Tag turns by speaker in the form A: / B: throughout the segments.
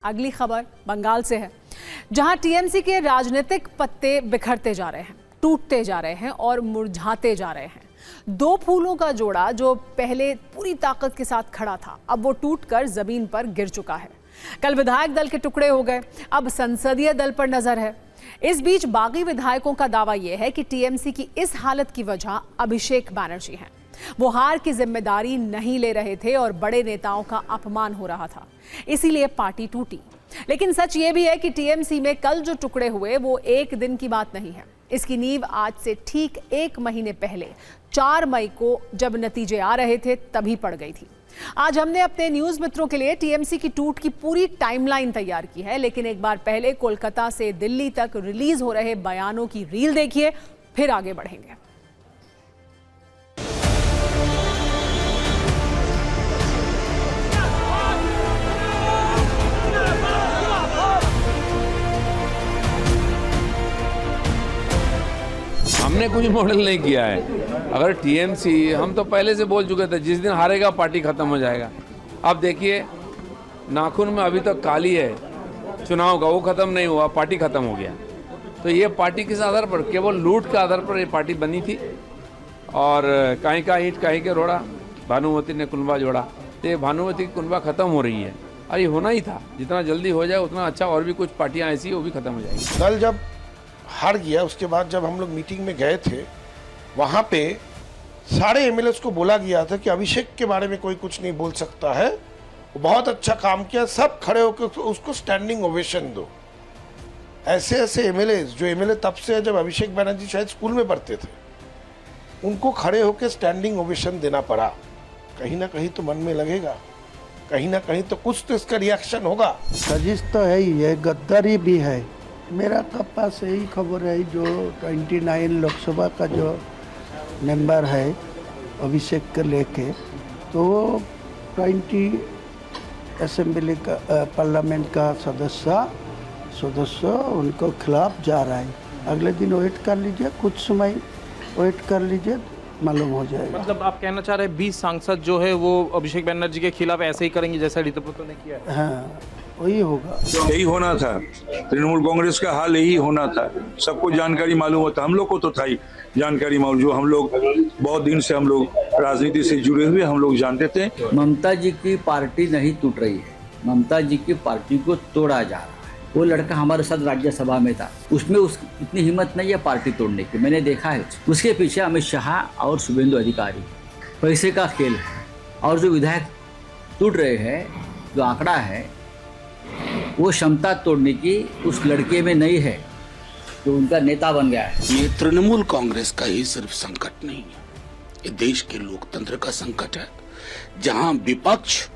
A: अगली खबर बंगाल से है, जहां टीएमसी के राजनीतिक पत्ते बिखरते जा रहे हैं, टूटते जा रहे हैं और मुरझाते जा रहे हैं। दो फूलों का जोड़ा जो पहले पूरी ताकत के साथ खड़ा था, अब वो टूटकर जमीन पर गिर चुका है। कल विधायक दल के टुकड़े हो गए, अब संसदीय दल पर नजर है। इस बीच बागी विधायकों का दावा यह है कि टीएमसी की इस हालत की वजह अभिषेक बैनर्जी हैं। वो हार की जिम्मेदारी नहीं ले रहे थे और बड़े नेताओं का अपमान हो रहा था, इसीलिए पार्टी टूटी। लेकिन सच ये भी है कि टीएमसी में कल जो टुकड़े हुए वो एक दिन की बात नहीं है। इसकी नींव आज से ठीक 1 महीने पहले 4 मई को जब नतीजे आ रहे थे तभी पड़ गई थी। आज हमने अपने न्यूज मित्रों के लिए टीएमसी की टूट की पूरी टाइमलाइन तैयार की है, लेकिन एक बार पहले कोलकाता से दिल्ली तक रिलीज हो रहे बयानों की रील देखिए, फिर आगे बढ़ेंगे।
B: हमने कुछ मॉडल नहीं किया है। अगर टीएमसी, हम तो पहले से बोल चुके थे जिस दिन हारेगा पार्टी खत्म हो जाएगा। अब देखिए नाखून में अभी तक काली है चुनाव का, वो खत्म नहीं हुआ, पार्टी खत्म हो गया। तो ये पार्टी किस आधार पर, केवल लूट के आधार पर ये पार्टी बनी थी। और कहीं का ईंट कहीं के रोड़ा, भानुमति ने कुनबा जोड़ा। तो ये भानुमति की कुनबा खत्म हो रही है और ये होना ही था। जितना जल्दी हो जाए उतना अच्छा। और भी कुछ पार्टियां ऐसी वो भी खत्म हो जाएगी।
C: दल जब हार गया उसके बाद जब हम लोग मीटिंग में गए थे, वहाँ पे सारे एमएलए को बोला गया था कि अभिषेक के बारे में कोई कुछ नहीं बोल सकता है, वो बहुत अच्छा काम किया, सब खड़े होकर उसको स्टैंडिंग ओवेशन दो। ऐसे ऐसे एमएलए जो एमएलए तब से है जब अभिषेक बैनर्जी शायद स्कूल में पढ़ते थे, उनको खड़े होकर स्टैंडिंग ओवेशन देना पड़ा। कहीं ना कहीं तो मन में लगेगा, कहीं ना कहीं तो कुछ तो इसका रिएक्शन होगा।
D: साजिश तो है ही है, गद्दारी भी है। मेरा पास यही खबर है, जो 29 लोकसभा का जो मेंबर है अभिषेक को लेके, तो वो 20 असेंबली का पार्लियामेंट का सदस्य उनको खिलाफ जा रहा है। अगले दिन वेट कर लीजिए, कुछ समय वेट कर लीजिए, मालूम हो जाएगा।
E: मतलब आप कहना चाह रहे हैं 20 सांसद जो है वो अभिषेक बैनर्जी के खिलाफ ऐसे ही करेंगे जैसा ऋतुपति ने किया है?
D: हाँ, वही होगा।
F: यही होना था, तृणमूल कांग्रेस का हाल यही होना था। सबको जानकारी मालूम होता, हम लोग को तो था ही जानकारी मालूम। जो हम लोग बहुत दिन से हम लोग राजनीति से जुड़े हुए, हम लोग जानते थे।
G: ममता जी की पार्टी नहीं टूट रही है, ममता जी की पार्टी को तोड़ा जा रहा है। वो लड़का हमारे साथ राज्यसभा में था, उसमें इतनी हिम्मत नहीं है पार्टी तोड़ने की, मैंने देखा है। उसके पीछे अमित शाह और शुभेंदु अधिकारी, पैसे का खेल है। और जो विधायक टूट रहे हैं, जो आंकड़ा है, वो क्षमता तोड़ने की उस लड़के में नहीं है जो उनका नेता बन गया है।
H: ये तृणमूल कांग्रेस का ही सिर्फ संकट नहीं है, ये देश के लोकतंत्र का संकट है, जहां विपक्ष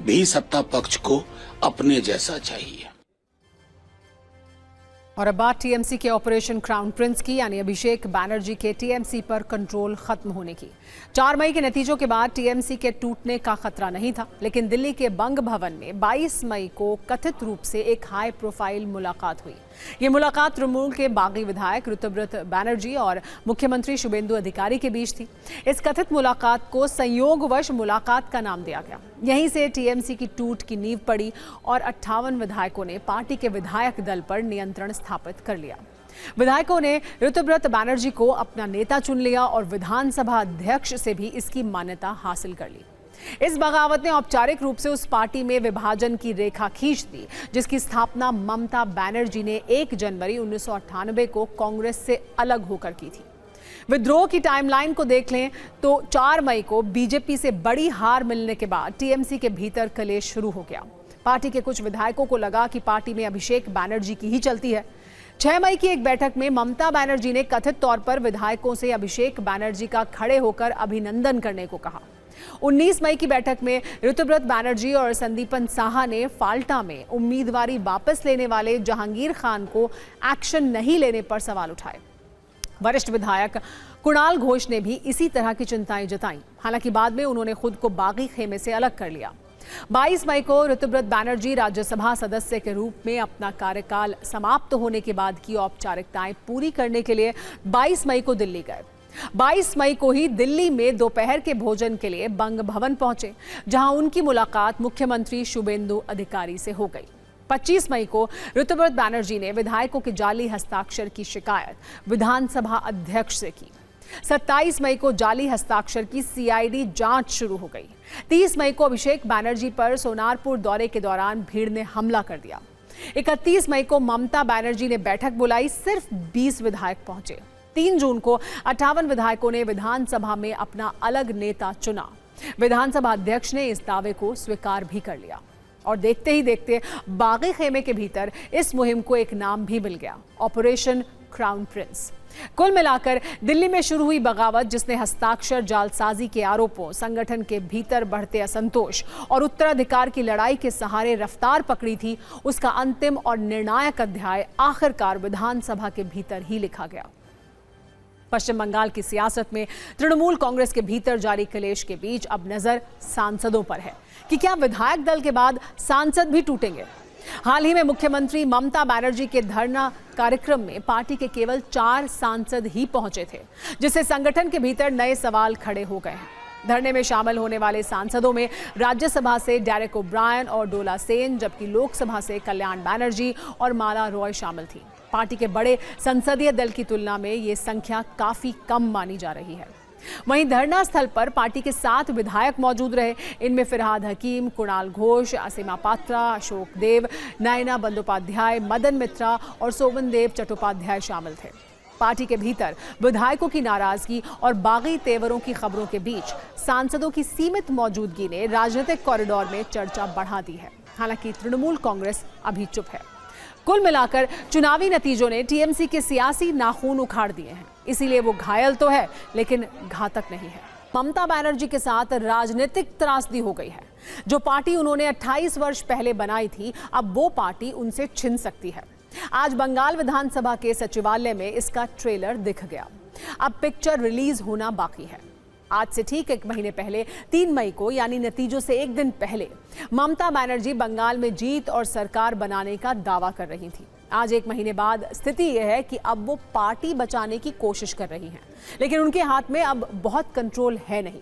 H: भी सत्ता पक्ष को अपने जैसा चाहिए।
A: और अब बात टीएमसी के ऑपरेशन क्राउन प्रिंस की, यानी अभिषेक बैनर्जी के टीएमसी पर कंट्रोल खत्म होने की। 4 मई के नतीजों के बाद टीएमसी के टूटने का खतरा नहीं था, लेकिन दिल्ली के बंग भवन में 22 मई को कथित रूप से एक हाई प्रोफाइल मुलाकात हुई। ये मुलाकात तृणमूल के बागी विधायक ऋतुव्रत बैनर्जी और मुख्यमंत्री शुभेंदु अधिकारी के बीच थी। इस कथित मुलाकात को संयोगवश मुलाकात का नाम दिया गया। यहीं से टीएमसी की टूट की नींव पड़ी और 58 विधायकों ने पार्टी के विधायक दल पर नियंत्रण स्थापित कर लिया। विधायकों ने ऋतुव्रत बैनर्जी को अपना नेता चुन लिया और विधानसभा अध्यक्ष से भी इसकी मान्यता हासिल कर ली। इस बगावत ने औपचारिक रूप से उस पार्टी में विभाजन की रेखा खींच दी, जिसकी स्थापना ममता बनर्जी ने 1 जनवरी 1998 को कांग्रेस से अलग होकर की थी। विद्रोह की टाइमलाइन को देख लें तो 4 मई को बीजेपी से बड़ी हार मिलने के बाद टीएमसी के भीतर कलेश शुरू हो गया। पार्टी के कुछ विधायकों को लगा कि पार्टी में अभिषेक बैनर्जी की ही चलती है। 6 मई की एक बैठक में ममता बनर्जी ने कथित तौर पर विधायकों से अभिषेक बैनर्जी का खड़े होकर अभिनंदन करने को कहा। 19 मई की बैठक में ऋतुव्रत बैनर्जी और संदीपन साहा ने फाल्टा में उम्मीदवारी वापस लेने वाले जहांगीर खान को एक्शन नहीं लेने पर सवाल उठाए। वरिष्ठ विधायक कुणाल घोष ने भी इसी तरह की चिंताएं जताई। हालांकि बाद में उन्होंने खुद को बागी खेमे से अलग कर लिया। 22 मई को ऋतुव्रत बैनर्जी राज्यसभा सदस्य के रूप में अपना कार्यकाल समाप्त होने के बाद की औपचारिकताएं पूरी करने के लिए 22 मई को दिल्ली गए। 22 मई को ही दिल्ली में दोपहर के भोजन के लिए बंग भवन पहुंचे, जहां उनकी मुलाकात मुख्यमंत्री शुभेंदु अधिकारी से हो गई। 25 मई को ऋतुव्रत बैनर्जी ने विधायकों के जाली हस्ताक्षर की शिकायत विधानसभा अध्यक्ष से की। 27 मई को जाली हस्ताक्षर की सीआईडी जांच शुरू हो गई। 30 मई को अभिषेक बैनर्जी पर सोनारपुर दौरे के दौरान भीड़ ने हमला कर दिया। 31 मई को ममता बनर्जी ने बैठक बुलाई, सिर्फ 20 विधायक पहुंचे। 3 जून को 58 विधायकों ने विधानसभा में अपना अलग नेता चुना। विधानसभा अध्यक्ष ने इस दावे को स्वीकार भी कर लिया और देखते ही देखते बागी खेमे के भीतर इस मुहिम को एक नाम भी मिल गया, ऑपरेशन क्राउन प्रिंस। कुल मिलाकर दिल्ली में शुरू हुई बगावत, जिसने हस्ताक्षर जालसाजी के आरोपों, संगठन के भीतर बढ़ते असंतोष और उत्तराधिकार की लड़ाई के सहारे रफ्तार पकड़ी थी, उसका अंतिम और निर्णायक अध्याय आखिरकार विधानसभा के भीतर ही लिखा गया। पश्चिम बंगाल की सियासत में तृणमूल कांग्रेस के भीतर जारी कलेश के बीच अब नजर सांसदों पर है कि क्या विधायक दल के बाद सांसद भी टूटेंगे। हाल ही में मुख्यमंत्री ममता बनर्जी के धरना कार्यक्रम में पार्टी के केवल 4 सांसद ही पहुंचे थे, जिससे संगठन के भीतर नए सवाल खड़े हो गए हैं। धरने में शामिल होने वाले सांसदों में राज्यसभा से डेरेक ओब्रायन और डोला सेन, जबकि लोकसभा से कल्याण बनर्जी और माला रॉय शामिल थी। पार्टी के बड़े संसदीय दल की तुलना में ये संख्या काफी कम मानी जा रही है। वहीं धरना स्थल पर पार्टी के 7 विधायक मौजूद रहे। इनमें फिरहाद हकीम, कुणाल घोष, असीमा पात्रा, अशोक देव, नयना बंदोपाध्याय, मदन मित्रा और सोवन देव चट्टोपाध्याय शामिल थे। पार्टी के भीतर विधायकों की नाराजगी और बागी तेवरों की खबरों के बीच सांसदों की सीमित मौजूदगी ने राजनीतिक कॉरिडोर में चर्चा बढ़ा दी है। हालांकि तृणमूल कांग्रेस अभी चुप है। कुल मिलाकर चुनावी नतीजों ने टीएमसी के सियासी नाखून उखाड़ दिए हैं, इसीलिए वो घायल तो है लेकिन घातक नहीं है। ममता बनर्जी के साथ राजनीतिक त्रासदी हो गई है। जो पार्टी उन्होंने 28 वर्ष पहले बनाई थी, अब वो पार्टी उनसे छिन सकती है। आज बंगाल विधानसभा के सचिवालय में इसका ट्रेलर दिख गया। अब पिक्चर रिलीज होना बाकी है। आज से ठीक 1 महीने पहले 3 मई को, यानी नतीजों से 1 दिन पहले, ममता बनर्जी बंगाल में जीत और सरकार बनाने का दावा कर रही थी। आज 1 महीने बाद स्थिति यह है कि अब वो पार्टी बचाने की कोशिश कर रही हैं, लेकिन उनके हाथ में अब बहुत कंट्रोल है नहीं।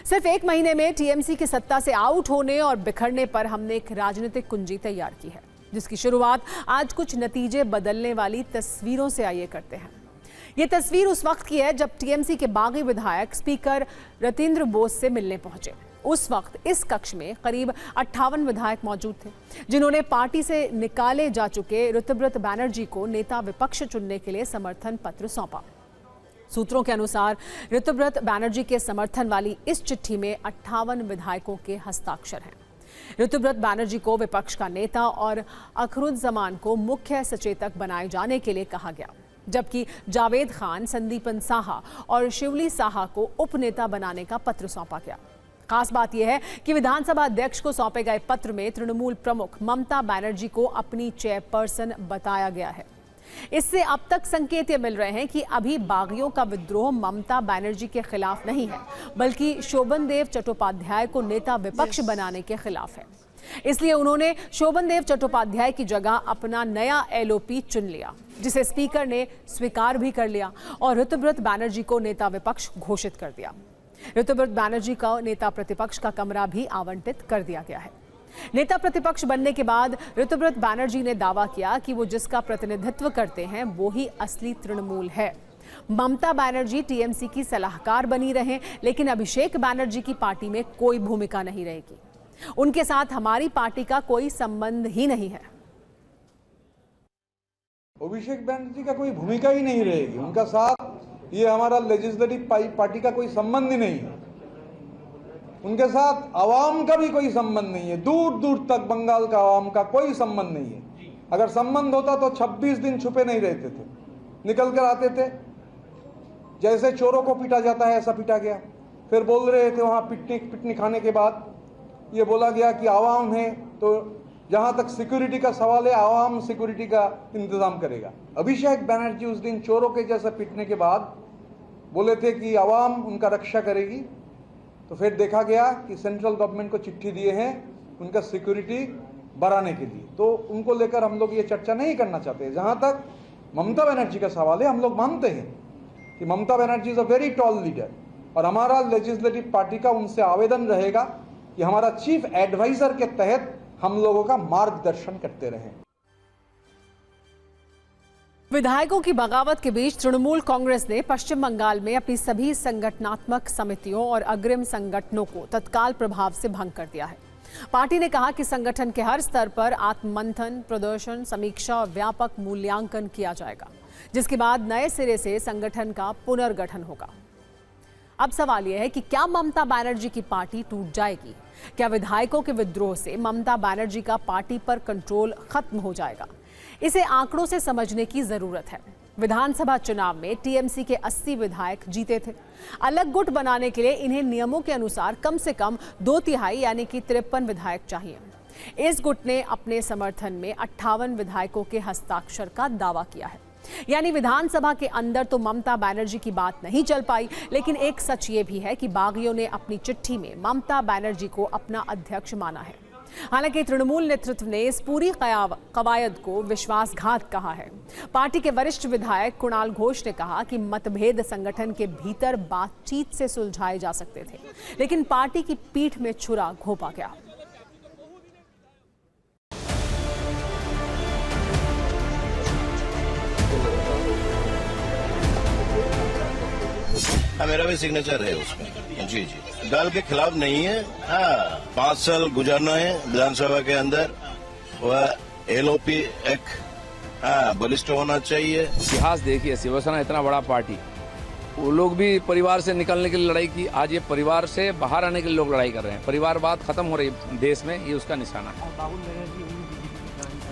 A: सिर्फ 1 महीने में टीएमसी की सत्ता से आउट होने और बिखरने पर हमने एक राजनीतिक कुंजी तैयार की है, जिसकी शुरुआत आज कुछ नतीजे बदलने वाली तस्वीरों से आइए करते हैं। ये तस्वीर उस वक्त की है जब टीएमसी के बागी विधायक स्पीकर रतिंद्र बोस से मिलने पहुंचे। उस वक्त इस कक्ष में करीब 58 विधायक मौजूद थे, जिन्होंने पार्टी से निकाले जा चुके ऋतुव्रत बनर्जी को नेता विपक्ष चुनने के लिए समर्थन पत्र सौंपा। सूत्रों के अनुसार ऋतुव्रत बनर्जी के समर्थन वाली इस चिट्ठी में 58 विधायकों के हस्ताक्षर हैं। ऋतुव्रत बनर्जी को विपक्ष का नेता और अखरुद्दीन को मुख्य सचेतक बनाए जाने के लिए कहा गया, जबकि जावेद खान, संदीपन साहा और शिवली साहा को उपनेता बनाने का पत्र सौंपा गया। खास बात यह है कि विधानसभा अध्यक्ष को सौंपे गए पत्र में तृणमूल प्रमुख ममता बनर्जी को अपनी चेयरपर्सन बताया गया है। इससे अब तक संकेत ये मिल रहे हैं कि अभी बागियों का विद्रोह ममता बनर्जी के खिलाफ नहीं है, बल्कि शोभन देव चट्टोपाध्याय को नेता विपक्ष बनाने के खिलाफ है। इसलिए उन्होंने शोभन देव चट्टोपाध्याय की जगह अपना नया एलओपी चुन लिया, जिसे स्पीकर ने स्वीकार भी कर लिया और ऋतुव्रत बनर्जी को नेता विपक्ष घोषित कर दिया। ऋतुव्रत बनर्जी को नेता प्रतिपक्ष का कमरा भी आवंटित कर दिया गया है। नेता प्रतिपक्ष बनने के बाद ऋतुव्रत बनर्जी ने दावा किया कि वो जिसका प्रतिनिधित्व करते हैं वो ही असली तृणमूल है। ममता बनर्जी टीएमसी की सलाहकार बनी रहे, लेकिन अभिषेक बनर्जी की पार्टी में कोई भूमिका नहीं रहेगी। उनके साथ हमारी पार्टी का कोई संबंध ही नहीं है।
I: अभिषेक बनर्जी का कोई भूमिका ही नहीं रहेगी, उनका साथ ये हमारा लेजिस्लेटिव पार्टी का कोई संबंध ही नहीं है। उनके साथ आवाम का भी कोई संबंध नहीं है, दूर दूर तक बंगाल का आवाम का कोई संबंध नहीं है। अगर संबंध होता तो 26 दिन छुपे नहीं रहते थे, निकल कर आते थे। जैसे चोरों को पीटा जाता है ऐसा पीटा गया। फिर बोल रहे थे वहाँ पिकनिक खाने के बाद ये बोला गया कि आवाम है, तो जहाँ तक सिक्योरिटी का सवाल है आवाम सिक्योरिटी का इंतजाम करेगा। अभिषेक बनर्जी उस दिन चोरों के जैसा पीटने के बाद बोले थे कि आवाम उनका रक्षा करेगी, तो फिर देखा गया कि सेंट्रल गवर्नमेंट को चिट्ठी दिए हैं उनका सिक्योरिटी बढ़ाने के लिए। तो उनको लेकर हम लोग ये चर्चा नहीं करना चाहते। जहाँ तक ममता बनर्जी का सवाल है, हम लोग मानते हैं कि Mamata Banerjee is a very tall leader और हमारा लेजिस्लेटिव पार्टी का उनसे आवेदन रहेगा कि हमारा चीफ एडवाइजर के तहत हम लोगों का मार्गदर्शन करते रहें।
A: विधायकों की बगावत के बीच तृणमूल कांग्रेस ने पश्चिम बंगाल में अपनी सभी संगठनात्मक समितियों और अग्रिम संगठनों को तत्काल प्रभाव से भंग कर दिया है। पार्टी ने कहा कि संगठन के हर स्तर पर आत्ममंथन, प्रदर्शन, समीक्षा और व्यापक मूल्यांकन किया जाएगा, जिसके बाद नए सिरे से संगठन का पुनर्गठन होगा। अब सवाल यह है कि क्या ममता बनर्जी की पार्टी टूट जाएगी? क्या विधायकों के विद्रोह से ममता बनर्जी का पार्टी पर कंट्रोल खत्म हो जाएगा? इसे आंकड़ों से समझने की जरूरत है। विधानसभा चुनाव में टीएमसी के 80 विधायक जीते थे। अलग गुट बनाने के लिए इन्हें नियमों के अनुसार कम से कम 2/3 यानी कि 53 विधायक चाहिए। इस गुट ने अपने समर्थन में 58 विधायकों के हस्ताक्षर का दावा किया है। यानी विधानसभा के अंदर तो ममता बनर्जी की बात नहीं चल पाई, लेकिन एक सच ये भी है कि बागियों ने अपनी चिट्ठी में ममता बनर्जी को अपना अध्यक्ष माना है। हालांकि तृणमूल नेतृत्व ने इस पूरी कवायद को विश्वासघात कहा है। पार्टी के वरिष्ठ विधायक कुणाल घोष ने कहा कि मतभेद संगठन के भीतर बातचीत से सुलझाए जा सकते थे, लेकिन पार्टी की पीठ में छुरा घोंपा गया।
J: मेरा भी सिग्नेचर है उसमें। जी जी, दल के खिलाफ नहीं है। हाँ, 5 साल गुजारना है विधानसभा के अंदर। वह एलओपी एक बलिष्ठ होना चाहिए।
B: इतिहास देखिए, शिवसेना इतना बड़ा पार्टी, वो लोग भी परिवार से निकलने के लिए लड़ाई की। आज ये परिवार से बाहर आने के लिए लोग लड़ाई कर रहे हैं। परिवारवाद खत्म हो रही है देश में, ये उसका निशाना है।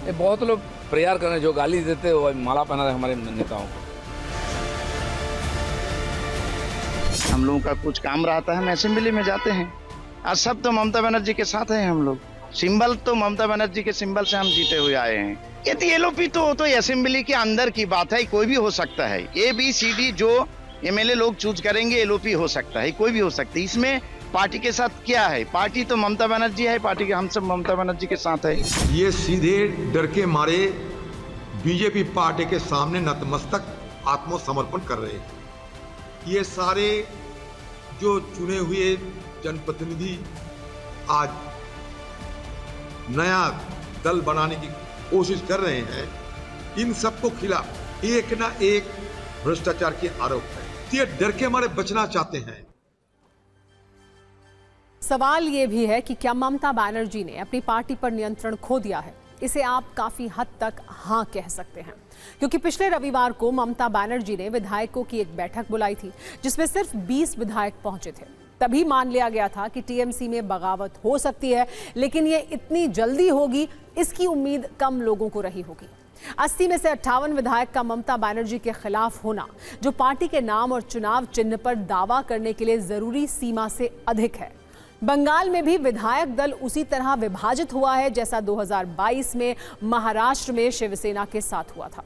B: ये बहुत लोग प्रयास कर रहे हैं, जो गाली देते हैं वो माला पहना रहे हमारे नेताओं को।
K: हम लोगों का कुछ काम रहता है, हम असेंबली में जाते हैं। आज सब तो ममता बनर्जी के साथ हैं हम लोग। सिंबल तो ममता बनर्जी के सिंबल से हम जीते हुए आए हैं। यदि एलओपी तो असेंबली के अंदर की बात है, कोई भी हो सकता है। ABCD जो एमएलए लोग चूज करेंगे एलओपी हो सकता है, कोई भी हो सकता है। इसमें पार्टी के साथ क्या है? पार्टी तो ममता बनर्जी है, पार्टी के हम सब ममता बनर्जी के साथ है।
L: ये सीधे डर के मारे बीजेपी पार्टी के सामने नतमस्तक आत्मसमर्पण कर रहे हैं। ये सारे जो चुने हुए जनप्रतिनिधि आज नया दल बनाने की कोशिश कर रहे हैं, इन सबको खिलाफ एक ना एक भ्रष्टाचार के आरोप है। ये डर के मारे बचना चाहते हैं।
A: सवाल ये भी है कि क्या ममता बनर्जी ने अपनी पार्टी पर नियंत्रण खो दिया है? इसे आप काफी हद तक हाँ कह सकते हैं, क्योंकि पिछले रविवार को ममता बनर्जी ने विधायकों की एक बैठक बुलाई थी, जिसमें सिर्फ 20 विधायक पहुंचे थे। तभी मान लिया गया था कि टीएमसी में बगावत हो सकती है, लेकिन ये इतनी जल्दी होगी, इसकी उम्मीद कम लोगों को रही होगी। 80 में से 58 विधायक का ममता बनर्जी के खिलाफ होना, जो पार्टी के नाम और चुनाव चिन्ह पर दावा करने के लिए जरूरी सीमा से अधिक है। बंगाल में भी विधायक दल उसी तरह विभाजित हुआ है जैसा 2022 में महाराष्ट्र में शिवसेना के साथ हुआ था।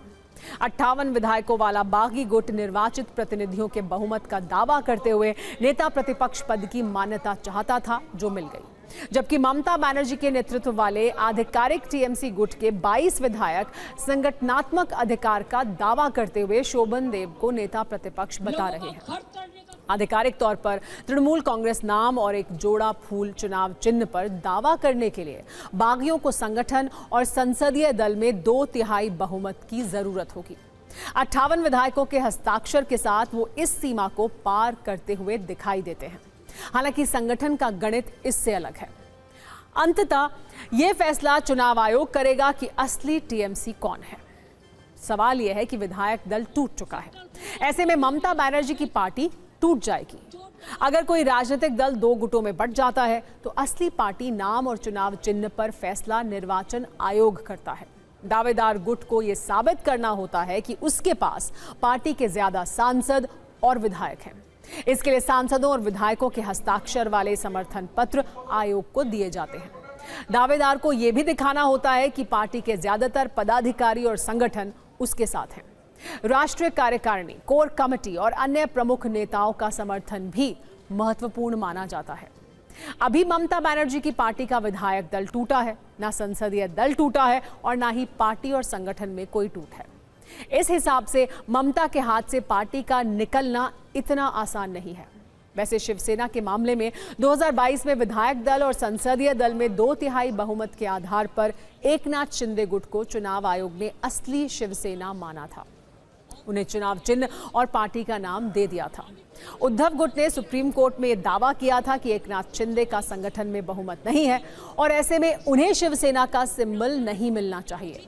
A: 58 विधायकों वाला बागी गुट निर्वाचित प्रतिनिधियों के बहुमत का दावा करते हुए नेता प्रतिपक्ष पद की मान्यता चाहता था, जो मिल गई। जबकि ममता बनर्जी के नेतृत्व वाले आधिकारिक टीएमसी गुट के 22 विधायक संगठनात्मक अधिकार का दावा करते हुए शोभन देव को नेता प्रतिपक्ष बता रहे हैं। आधिकारिक तौर पर तृणमूल कांग्रेस नाम और एक जोड़ा फूल चुनाव चिन्ह पर दावा करने के लिए बागियों को संगठन और संसदीय दल में 2/3 बहुमत की जरूरत होगी। 58 विधायकों के हस्ताक्षर के साथ वो इस सीमा को पार करते हुए दिखाई देते हैं। हालांकि संगठन का गणित इससे अलग है। अंततः ये फैसला चुनाव आयोग करेगा कि असली टीएमसी कौन है। सवाल यह है कि विधायक दल टूट चुका है। ऐसे में ममता बनर्जी की पार्टी टूट जाएगी। अगर कोई राजनीतिक दल 2 गुटों में बंट जाता है तो असली पार्टी नाम और चुनाव चिन्ह पर फैसला निर्वाचन आयोग करता है। दावेदार गुट को यह साबित करना होता है कि उसके पास पार्टी के ज्यादा सांसद और विधायक हैं। इसके लिए सांसदों और विधायकों के हस्ताक्षर वाले समर्थन पत्र आयोग को दिए जाते हैं। दावेदार को यह भी दिखाना होता है कि पार्टी के ज्यादातर पदाधिकारी और संगठन उसके साथ हैं। राष्ट्रीय कार्यकारिणी, कोर कमेटी और अन्य प्रमुख नेताओं का समर्थन भी महत्वपूर्ण माना जाता है। अभी ममता बनर्जी की पार्टी का विधायक दल टूटा है, ना संसदीय दल टूटा है और ना ही पार्टी और संगठन में कोई टूट है। इस हिसाब से ममता के हाथ से पार्टी का निकलना इतना आसान नहीं है। वैसे शिवसेना के मामले में 2022 में विधायक दल और संसदीय दल में 2/3 बहुमत के आधार पर एकनाथ शिंदे गुट को चुनाव आयोग ने असली शिवसेना माना था। उन्हें चुनाव चिन्ह और पार्टी का नाम दे दिया था। उद्धव गुट ने सुप्रीम कोर्ट में यह दावा किया था कि एकनाथ शिंदे का संगठन में बहुमत नहीं है और ऐसे में उन्हें शिवसेना का सिंबल नहीं मिलना चाहिए।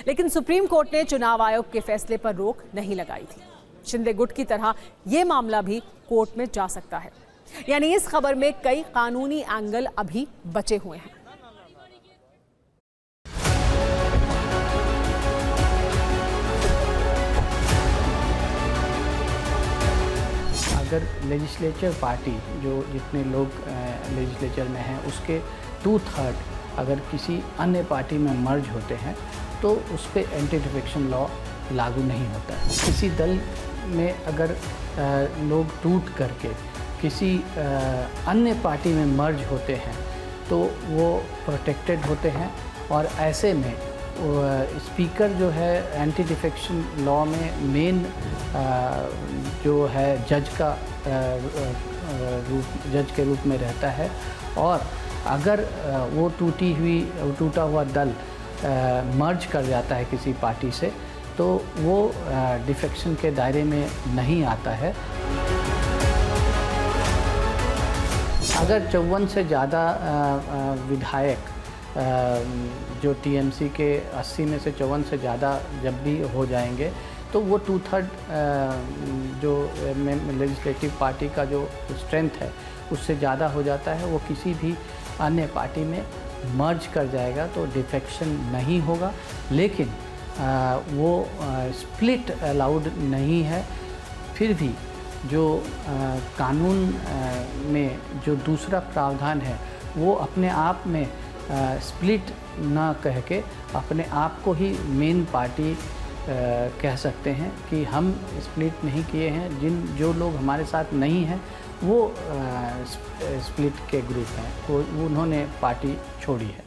A: लेकिन सुप्रीम कोर्ट ने चुनाव आयोग के फैसले पर रोक नहीं लगाई थी। शिंदे गुट की तरह यह मामला भी कोर्ट में जा सकता है। यानी इस खबर में कई कानूनी एंगल अभी बचे हुए हैं।
M: अगर लेजिस्लेचर पार्टी जो जितने लोग लेजिस्लेचर में हैं उसके 2/3 अगर किसी अन्य पार्टी में मर्ज होते हैं तो उस पर एंटी डिफेक्शन लॉ लागू नहीं होता है। किसी दल में अगर लोग टूट करके किसी अन्य पार्टी में मर्ज होते हैं तो वो प्रोटेक्टेड होते हैं और ऐसे में स्पीकर जो है एंटी डिफेक्शन लॉ में मेन जो है जज के रूप में रहता है। और अगर वो टूटा हुआ दल मर्ज कर जाता है किसी पार्टी से तो वो डिफेक्शन के दायरे में नहीं आता है। अगर 54 से ज़्यादा विधायक जो टीएमसी के 80 में से 54 से ज़्यादा जब भी हो जाएंगे तो वो 2/3 जो लेजिस्लेटिव पार्टी का जो स्ट्रेंथ है उससे ज़्यादा हो जाता है। वो किसी भी अन्य पार्टी में मर्ज कर जाएगा तो डिफेक्शन नहीं होगा। लेकिन वो स्प्लिट अलाउड नहीं है। फिर भी जो कानून में जो दूसरा प्रावधान है वो अपने आप में स्प्लिट ना कह के अपने आप को ही मेन पार्टी कह सकते हैं कि हम स्प्लिट नहीं किए हैं। जो लोग हमारे साथ नहीं हैं वो स्प्लिट के ग्रुप हैं, वो उन्होंने पार्टी छोड़ी है।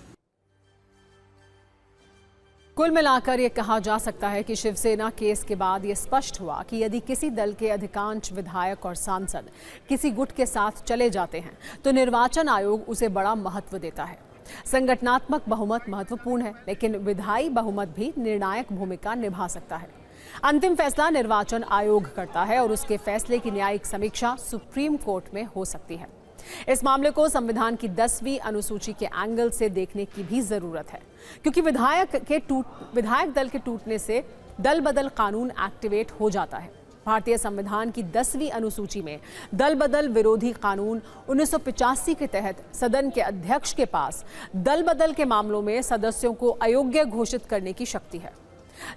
A: कुल मिलाकर ये कहा जा सकता है कि शिवसेना केस के बाद ये स्पष्ट हुआ कि यदि किसी दल के अधिकांश विधायक और सांसद किसी गुट के साथ चले जाते हैं तो निर्वाचन आयोग उसे बड़ा महत्व देता है। संगठनात्मक बहुमत महत्वपूर्ण है, लेकिन विधायी बहुमत भी निर्णायक भूमिका निभा सकता है। अंतिम फैसला निर्वाचन आयोग करता है और उसके फैसले की न्यायिक समीक्षा सुप्रीम कोर्ट में हो सकती है। इस मामले को संविधान की 10वीं अनुसूची के एंगल से देखने की भी जरूरत है, क्योंकि विधायक दल के टूटने से दल बदल कानून एक्टिवेट हो जाता है। भारतीय संविधान की 10वीं अनुसूची में दल बदल विरोधी कानून 1985 के तहत सदन के अध्यक्ष के पास दल बदल के मामलों में सदस्यों को अयोग्य घोषित करने की शक्ति है।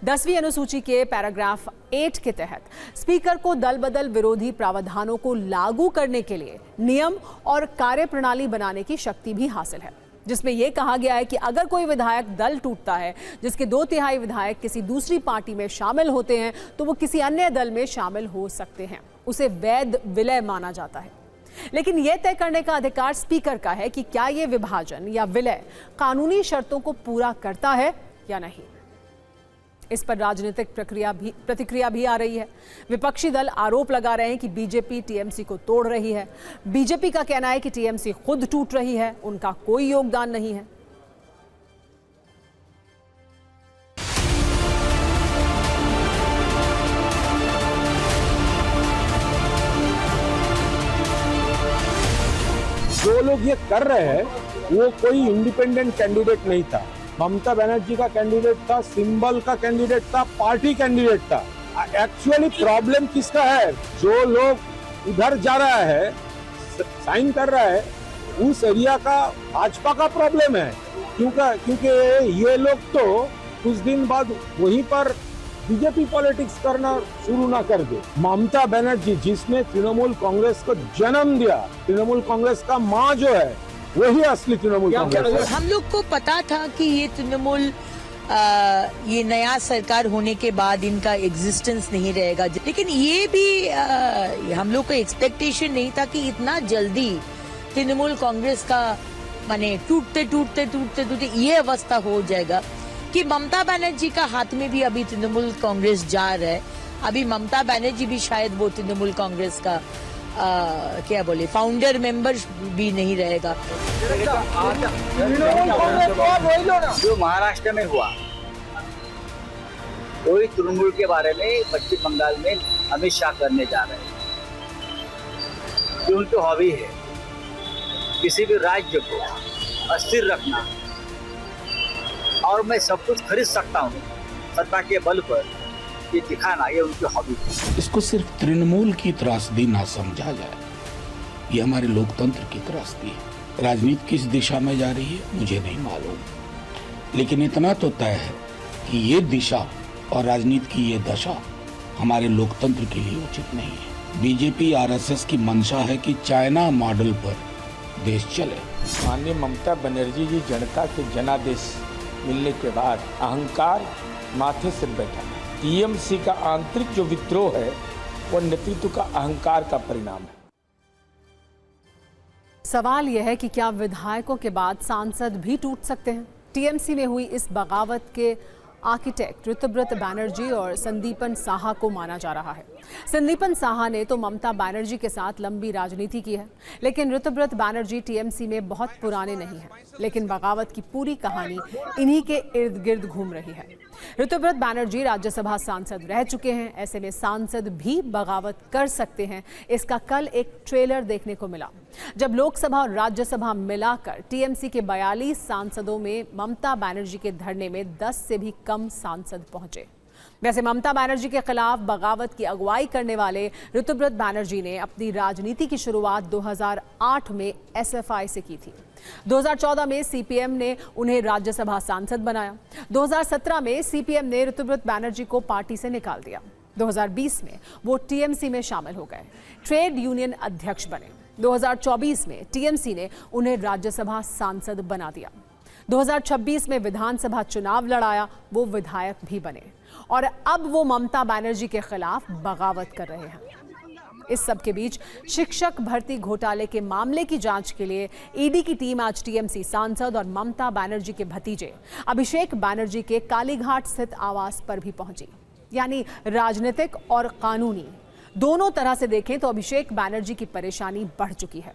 A: 10वीं अनुसूची के पैराग्राफ 8 के तहत स्पीकर को दल बदल विरोधी प्रावधानों को लागू करने के लिए नियम और कार्यप्रणाली बनाने की शक्ति भी हासिल है, जिसमें यह कहा गया है कि अगर कोई विधायक दल टूटता है जिसके 2/3 विधायक किसी दूसरी पार्टी में शामिल होते हैं तो वो किसी अन्य दल में शामिल हो सकते हैं। उसे वैध विलय माना जाता है। लेकिन यह तय करने का अधिकार स्पीकर का है कि क्या यह विभाजन या विलय कानूनी शर्तों को पूरा करता है या नहीं। इस पर राजनीतिक प्रतिक्रिया भी आ रही है। विपक्षी दल आरोप लगा रहे हैं कि बीजेपी टीएमसी को तोड़ रही है। बीजेपी का कहना है कि टीएमसी खुद टूट रही है, उनका कोई योगदान नहीं है।
N: जो लोग ये कर रहे हैं वो कोई इंडिपेंडेंट कैंडिडेट नहीं था। ममता बनर्जी का कैंडिडेट था, सिंबल का कैंडिडेट था, पार्टी कैंडिडेट था। एक्चुअली प्रॉब्लम किसका है? जो लोग उधर जा रहा है, साइन कर रहा है, उस एरिया का भाजपा का प्रॉब्लम है। क्योंकि ये लोग तो कुछ दिन बाद वहीं पर बीजेपी पॉलिटिक्स करना शुरू ना कर दे। ममता बनर्जी जिसने तृणमूल कांग्रेस को जन्म दिया, तृणमूल कांग्रेस का माँ जो है वही असली तृणमूल कांग्रेस।
O: हम लोग को पता था कि ये तृणमूल ये नया सरकार होने के बाद इनका एग्जिस्टेंस नहीं रहेगा, लेकिन ये भी हम लोग को एक्सपेक्टेशन नहीं था कि इतना जल्दी तृणमूल कांग्रेस का माने टूटते ये अवस्था हो जाएगा कि ममता बनर्जी का हाथ में भी अभी तृणमूल कांग्रेस जा रहा है। अभी ममता बनर्जी भी शायद वो तृणमूल कांग्रेस का क्या बोले फाउंडर मेंबर भी नहीं रहेगा।
G: जो महाराष्ट्र में हुआ वही तृणमूल के बारे में पश्चिम बंगाल में अमित शाह करने जा रहे हैं। जो उनकी हॉबी है किसी भी राज्य को अस्थिर रखना, और मैं सब कुछ खरीद सकता हूँ सत्ता के बल पर, ये दिखाना, ये उनकी हॉबी है।
H: इसको सिर्फ तृणमूल की त्रासदी ना समझा जाए, ये हमारे लोकतंत्र की त्रासदी है। राजनीति किस दिशा में जा रही है मुझे नहीं मालूम, लेकिन इतना तो तय है कि ये दिशा और राजनीति की ये दशा हमारे लोकतंत्र के लिए उचित नहीं है। बीजेपी आरएसएस की मंशा है कि चाइना मॉडल पर देश चले।
N: माननीय ममता बनर्जी जी जनता के जनादेश मिलने के बाद अहंकार माथे से बैठा है। टीएमसी का आंतरिक जो विद्रोह है वो नेतृत्व का अहंकार का परिणाम है।
A: सवाल यह है कि क्या विधायकों के बाद सांसद भी टूट सकते हैं? टीएमसी में हुई इस बगावत के आर्किटेक्ट ऋतुव्रत बैनर्जी और संदीपन साहा को माना जा रहा है। संदीपन साहा ने तो ममता बनर्जी के साथ लंबी राजनीति की है, लेकिन ऋतुव्रत बैनर्जी टीएमसी में बहुत पुराने नहीं हैं। लेकिन बगावत की पूरी कहानी इन्हीं के इर्द गिर्द घूम रही है। ऋतुव्रत बैनर्जी राज्यसभा सांसद रह चुके हैं, ऐसे में सांसद भी बगावत कर सकते हैं। इसका कल एक ट्रेलर देखने को मिला, जब लोकसभा और राज्यसभा मिलाकर टीएमसी के 42 सांसदों में ममता बनर्जी के धरने में 10 से भी कम सांसद पहुंचे। वैसे ममता बनर्जी के खिलाफ बगावत की अगुवाई करने वाले ऋतुव्रत बैनर्जी ने अपनी राजनीति की शुरुआत 2008 में एसएफआई से की थी। 2014 में सीपीएम ने उन्हें राज्यसभा सांसद बनाया। 2017 में सीपीएम ने ऋतुव्रत बैनर्जी को पार्टी से निकाल दिया। 2020 में वो टीएमसी में शामिल हो गए, ट्रेड यूनियन अध्यक्ष बने। 2024 में टीएमसी ने उन्हें राज्यसभा सांसद बना दिया। 2026 में विधानसभा चुनाव लड़ाया, वो विधायक भी बने और अब वो ममता बनर्जी के खिलाफ बगावत कर रहे हैं। इस सब के बीच शिक्षक भर्ती घोटाले के मामले की जांच के लिए ईडी की टीम आज टीएमसी सांसद और ममता बनर्जी के भतीजे अभिषेक बनर्जी के कालीघाट स्थित आवास पर भी पहुंची। यानी राजनीतिक और कानूनी दोनों तरह से देखें तो अभिषेक बनर्जी की परेशानी बढ़ चुकी है।